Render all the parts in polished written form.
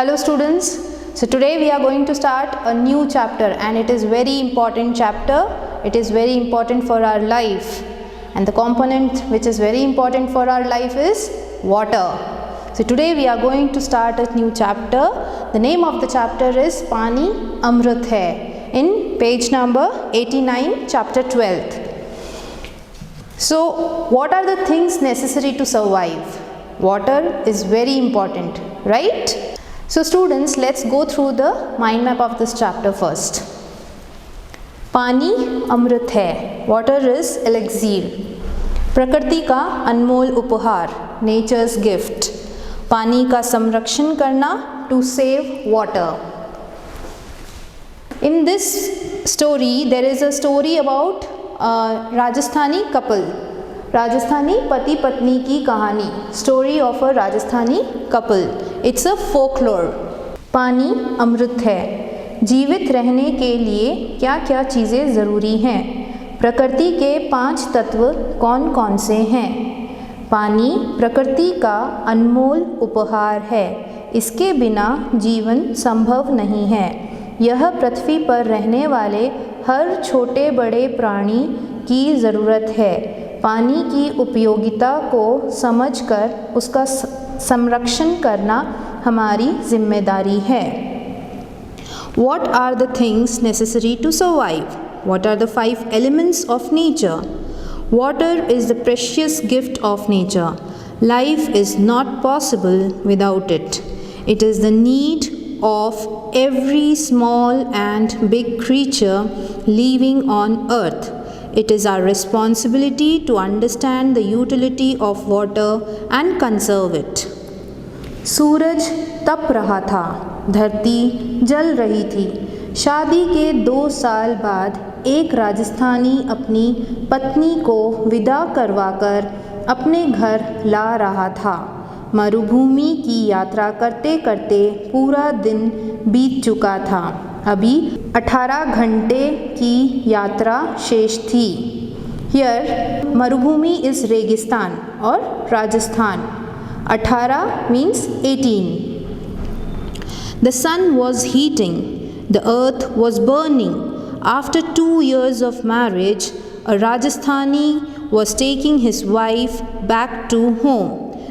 Hello students, so today we are going to start a new chapter and it is very important chapter. It is very important for our life and the component which is very important for our life is water. So today we are going to start a new chapter. The name of the chapter is Pani Amrit Hai in page number 89 chapter 12. So what are the things necessary to survive? Water is very important, right? So students, let's go through the mind map of this chapter first. पानी अमृत है, water is elixir. प्रकृति का अनमोल उपहार, nature's gift. पानी का संरक्षण करना, to save water. In this story, there is a story about Rajasthani couple. Rajasthani पति पत्नी की कहानी, story of a Rajasthani couple. It's a folklore. पानी अमृत है. जीवित रहने के लिए क्या क्या चीज़ें ज़रूरी हैं? प्रकृति के 5 तत्व कौन कौन से हैं? पानी प्रकृति का अनमोल उपहार है. इसके बिना जीवन संभव नहीं है. यह पृथ्वी पर रहने वाले हर छोटे बड़े प्राणी की ज़रूरत है. पानी की उपयोगिता को समझकर उसका संरक्षण करना हमारी जिम्मेदारी है. What are the things necessary to survive? What are the 5 elements of nature? Water is the precious gift of nature. Life is not possible without it. It is the need of every small and big creature living on earth. It is our responsibility to understand the utility of water and conserve it. सूरज तप रहा था, धरती जल रही थी. शादी के 2 साल बाद एक राजस्थानी अपनी पत्नी को विदा करवाकर अपने घर ला रहा था. मरुभूमि की यात्रा करते करते पूरा दिन बीत चुका था. अभी 18 घंटे की यात्रा शेष थी. हियर मरुभूमि इज़ रेगिस्तान और Rajasthan. 18 means 18. The sun was heating. The earth was burning. After 2 years of marriage, a Rajasthani was taking his wife back to home.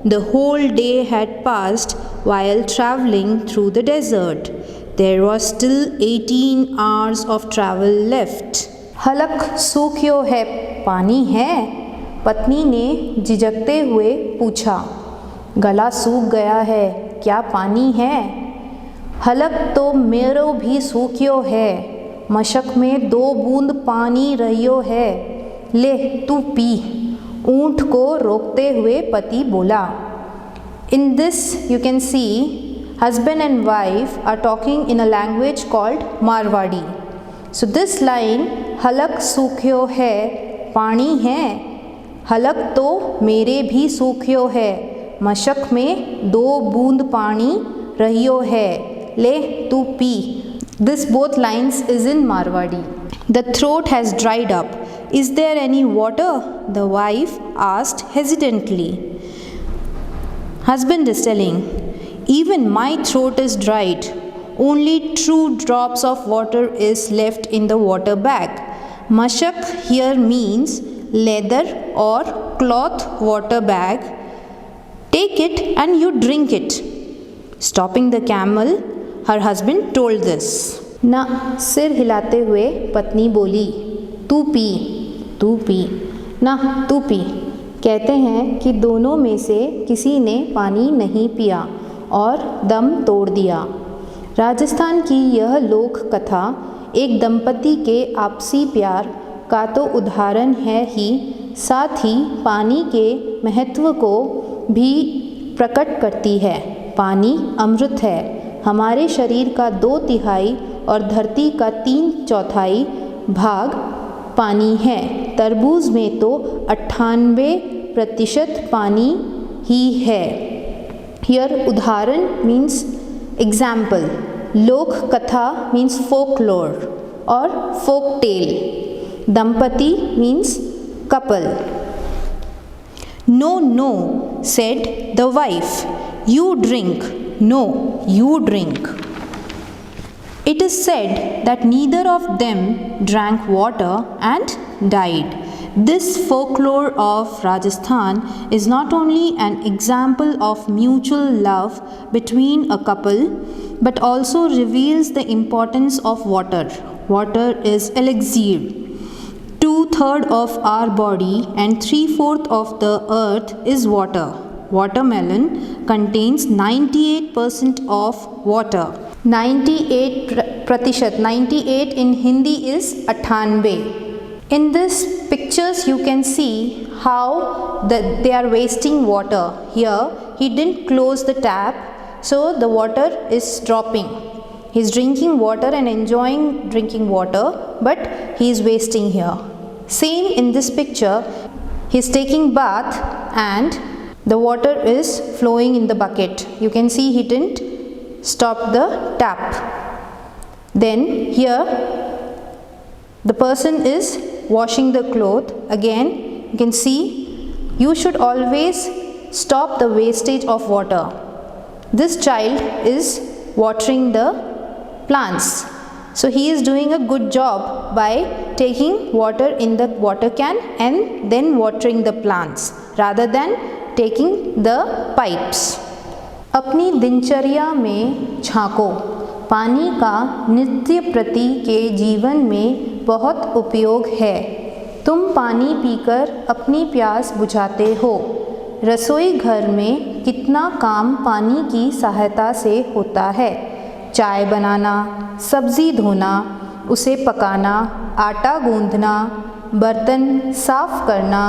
The whole day had passed while traveling through the desert. There was still 18 hours of travel left. हलक सूख्यो है, पानी है? पत्नी ने झिझकते हुए पूछा. गला सूख गया है, क्या पानी है? हलक तो मेरो भी सूख्यो है, मशक में 2 बूंद पानी रहियो है. ले तू पी. ऊँट को रोकते हुए पति बोला. In this you can see husband and wife are talking in a language called Marwadi. So this line, हलक सूख्यो है, पानी है. हलक तो मेरे भी सूख्यो है, मशक में 2 बूंद पानी रहियो है. ले तू P. This both lines is in Marwadi. The throat has dried up. Is there any water? The wife asked hesitantly. Husband is telling, even my throat is dried. Only 2 drops of water is left in the water bag. Mashak here means leather or cloth water bag. Take it and you drink it. Stopping the camel, her husband told this. ना सिर हिलाते हुए पत्नी बोली, तू P, तू P. ना तू पी. कहते हैं कि दोनों में से किसी ने पानी नहीं पिया और दम तोड़ दिया. राजस्थान की यह लोक कथा एक दंपति के आपसी प्यार का तो उदाहरण है ही, साथ ही पानी के महत्व को भी प्रकट करती है. पानी अमृत है. हमारे शरीर का 2/3 और धरती का 3/4 भाग पानी है. तरबूज में तो 98% पानी ही है. हियर उदाहरण मीन्स एग्जाम्पल. लोक कथा मीन्स फोकलोर और फोक टेल. दंपति means couple. No no said the wife. You drink. No, you drink. It is said that neither of them drank water and died. This folklore of Rajasthan is not only an example of mutual love between a couple, but also reveals the importance of water. Water is elixir. 2/3 of our body and 3/4 of the earth is water. Watermelon contains 98% of water. 98%, 98 in Hindi is 98. In this pictures you can see how they are wasting water. Here he didn't close the tap, so the water is dropping. He is drinking water and enjoying drinking water, but he is wasting here. Same in this picture, he is taking bath and the water is flowing in the bucket. You can see he didn't stop the tap. Then here the person is washing the cloth. Again you can see you should always stop the wastage of water. This child is watering the plants. So he is doing a good job by taking water in the water can and then watering the plants rather than taking the pipes. अपनी दिनचर्या में झांको। पानी का नित्य प्रति के जीवन में बहुत उपयोग है। तुम पानी पीकर अपनी प्यास बुझाते हो। रसोई घर में कितना काम पानी की सहायता से होता है। चाय बनाना, सब्ज़ी धोना, उसे पकाना, आटा गूंदना, बर्तन साफ करना,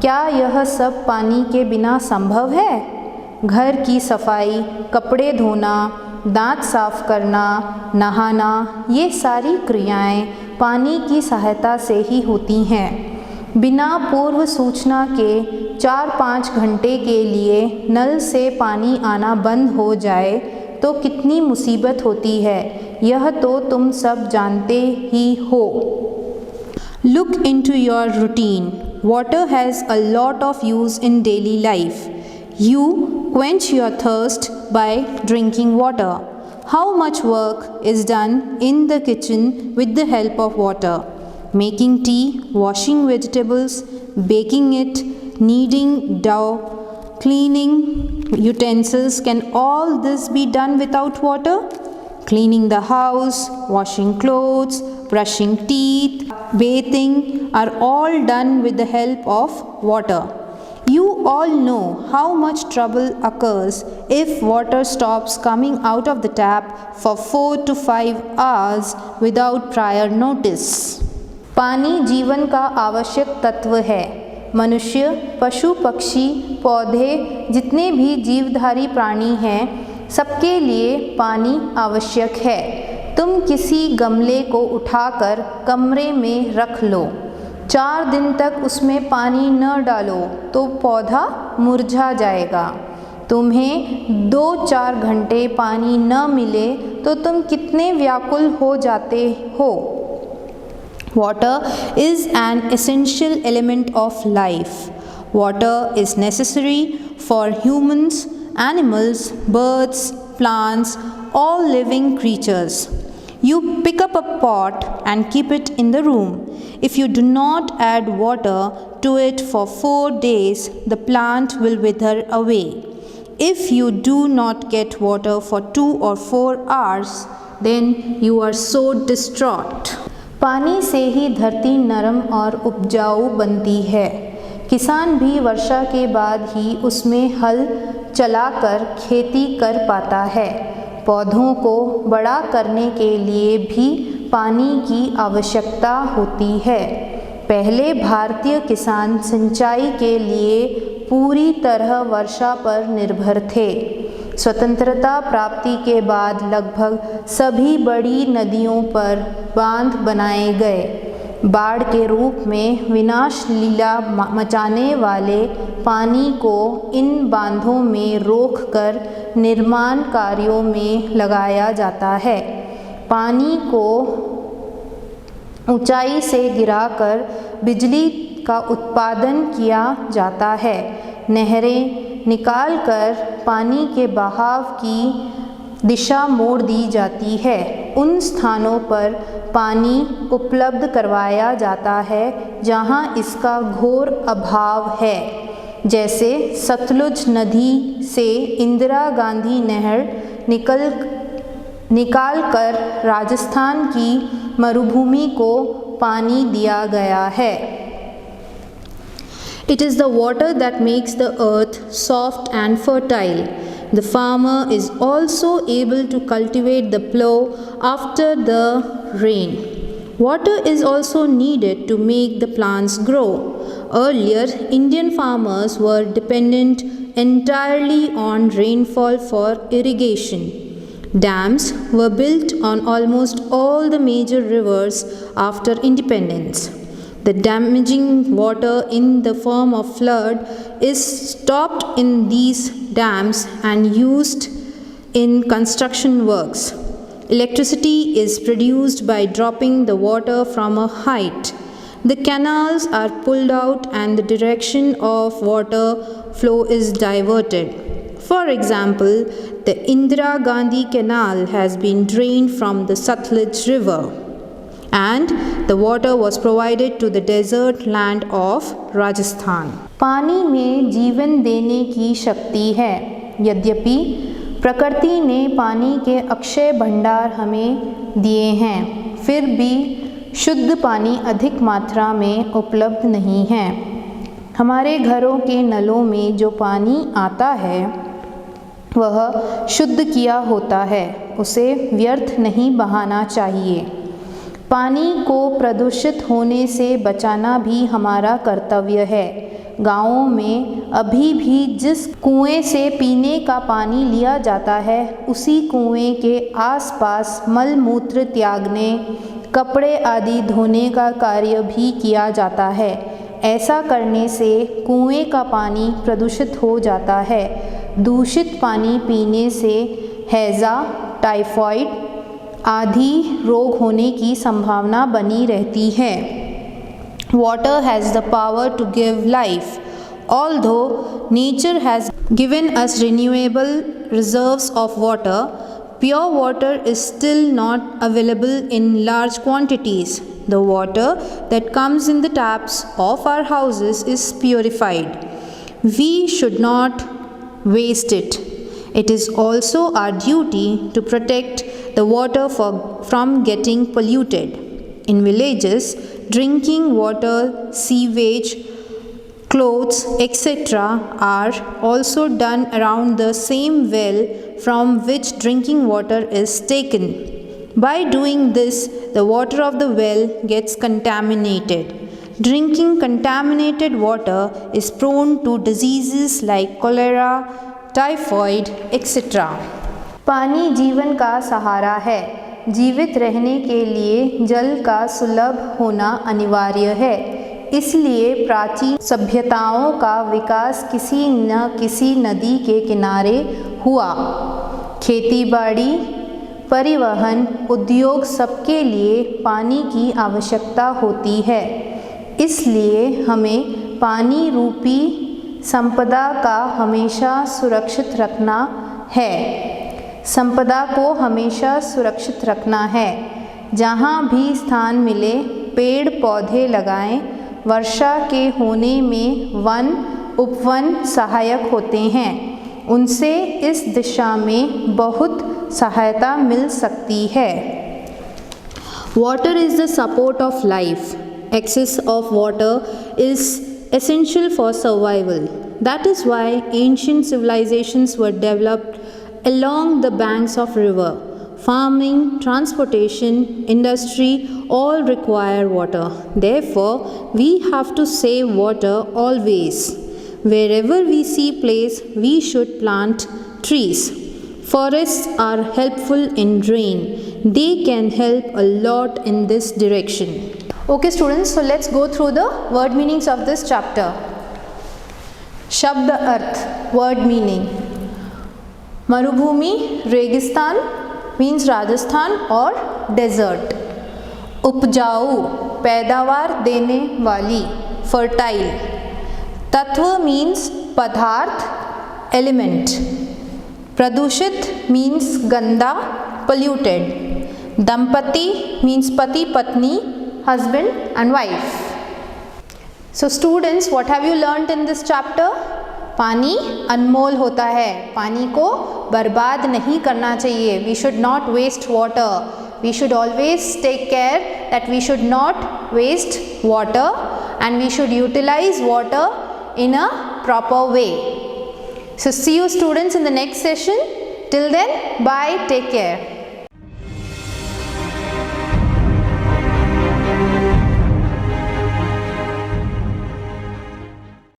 क्या यह सब पानी के बिना संभव है? घर की सफाई, कपड़े धोना, दांत साफ करना, नहाना, ये सारी क्रियाएं पानी की सहायता से ही होती हैं। बिना पूर्व सूचना के 4-5 घंटे के लिए नल से पानी आना बंद हो जाए तो कितनी मुसीबत होती है, यह तो तुम सब जानते ही हो। Look into your routine. Water has a lot of use in daily life. You quench your thirst by drinking water. How much work is done in the kitchen with the help of water? Making tea, washing vegetables, baking it, kneading dough, cleaning utensils. Can all this be done without water? Cleaning the house, washing clothes, brushing teeth, bathing are all done with the help of water. You all know how much trouble occurs if water stops coming out of the tap for 4 to 5 hours without prior notice. पानी जीवन का आवश्यक तत्व है। मनुष्य, पशु, पक्षी, पौधे, जितने भी जीवधारी प्राणी हैं, सबके लिए पानी आवश्यक है। तुम किसी गमले को उठाकर कमरे में रख लो, 4 दिन तक उसमें पानी न डालो तो पौधा मुरझा जाएगा। तुम्हें 2-4 घंटे पानी न मिले तो तुम कितने व्याकुल हो जाते हो। Water is an essential element of life. Water is necessary for humans, animals, birds, plants, all living creatures. You pick up a pot and keep it in the room. If you do not add water to it for 4 days, the plant will wither away. If you do not get water for 2 or 4 hours, then you are so distraught. पानी से ही धरती नरम और उपजाऊ बनती है। किसान भी वर्षा के बाद ही उसमें हल चलाकर खेती कर पाता है। पौधों को बड़ा करने के लिए भी पानी की आवश्यकता होती है। पहले भारतीय किसान सिंचाई के लिए पूरी तरह वर्षा पर निर्भर थे। स्वतंत्रता प्राप्ति के बाद लगभग सभी बड़ी नदियों पर बांध बनाए गए। बाढ़ के रूप में विनाश लीला मचाने वाले पानी को इन बांधों में रोककर निर्माण कार्यों में लगाया जाता है। पानी को ऊंचाई से गिराकर बिजली का उत्पादन किया जाता है। नहरें, निकालकर पानी के बहाव की दिशा मोड़ दी जाती है। उन स्थानों पर पानी उपलब्ध करवाया जाता है जहां इसका घोर अभाव है, जैसे सतलुज नदी से इंदिरा गांधी नहर निकालकर राजस्थान की मरुभूमि को पानी दिया गया है। It is the water that makes the earth soft and fertile. The farmer is also able to cultivate the plough after the rain. Water is also needed to make the plants grow. Earlier, Indian farmers were dependent entirely on rainfall for irrigation. Dams were built on almost all the major rivers after independence. The damaging water in the form of flood is stopped in these dams and used in construction works. Electricity is produced by dropping the water from a height. The canals are pulled out and the direction of water flow is diverted. For example, the Indira Gandhi Canal has been drained from the Satluj River, and the water was provided to the desert land of Rajasthan. पानी में जीवन देने की शक्ति है। यद्यपि प्रकृति ने पानी के अक्षय भंडार हमें दिए हैं, फिर भी शुद्ध पानी अधिक मात्रा में उपलब्ध नहीं है। हमारे घरों के नलों में जो पानी आता है वह शुद्ध किया होता है, उसे व्यर्थ नहीं बहाना चाहिए। पानी को प्रदूषित होने से बचाना भी हमारा कर्तव्य है। गाँवों में अभी भी जिस कुएं से पीने का पानी लिया जाता है, उसी कुएं के आसपास मल मूत्र त्यागने, कपड़े आदि धोने का कार्य भी किया जाता है। ऐसा करने से कुएं का पानी प्रदूषित हो जाता है। दूषित पानी पीने से हैज़ा, टाइफाइड आदि रोग होने की संभावना बनी रहती है। Water has the power to give life. Although nature has given us renewable reserves of water, pure water is still not available in large quantities. The water that comes in the taps of our houses is purified. We should not waste it. It is also our duty to protect the water from getting polluted. In villages, drinking water, sewage, clothes, etc. are also done around the same well from which drinking water is taken. By doing this, the water of the well gets contaminated. Drinking contaminated water is prone to diseases like cholera, typhoid etcetera. पानी जीवन का सहारा है। जीवित रहने के लिए जल का सुलभ होना अनिवार्य है। इसलिए प्राचीन सभ्यताओं का विकास किसी न किसी नदी के किनारे हुआ। खेतीबाड़ी, परिवहन, उद्योग सबके लिए पानी की आवश्यकता होती है। इसलिए हमें पानी रूपी संपदा का हमेशा सुरक्षित रखना है। संपदा को हमेशा सुरक्षित रखना है। जहाँ भी स्थान मिले पेड़ पौधे लगाएं। वर्षा के होने में वन उपवन सहायक होते हैं। उनसे इस दिशा में बहुत सहायता मिल सकती है। Water is the support of life. Excess of water is essential for survival. That is why ancient civilizations were developed along the banks of river. Farming, transportation, industry all require water. Therefore, we have to save water always. Wherever we see place, we should plant trees. Forests are helpful in rain. They can help a lot in this direction. Okay students, so let's go through the word meanings of this chapter. शब्द अर्थ, word meaning. मरुभूमि, रेगिस्तान means Rajasthan और desert. उपजाऊ, पैदावार देने वाली, fertile. तत्व means पदार्थ, element. Pradushit means ganda, polluted. Dampati means pati, patni, husband and wife. So students, what have you learnt in this chapter? पानी अनमोल होता है, पानी को बर्बाद नहीं करना चाहिए. We should not waste water. We should always take care that we should not waste water and we should utilize water in a proper way. So see you students in the next session. Till then, bye, take care.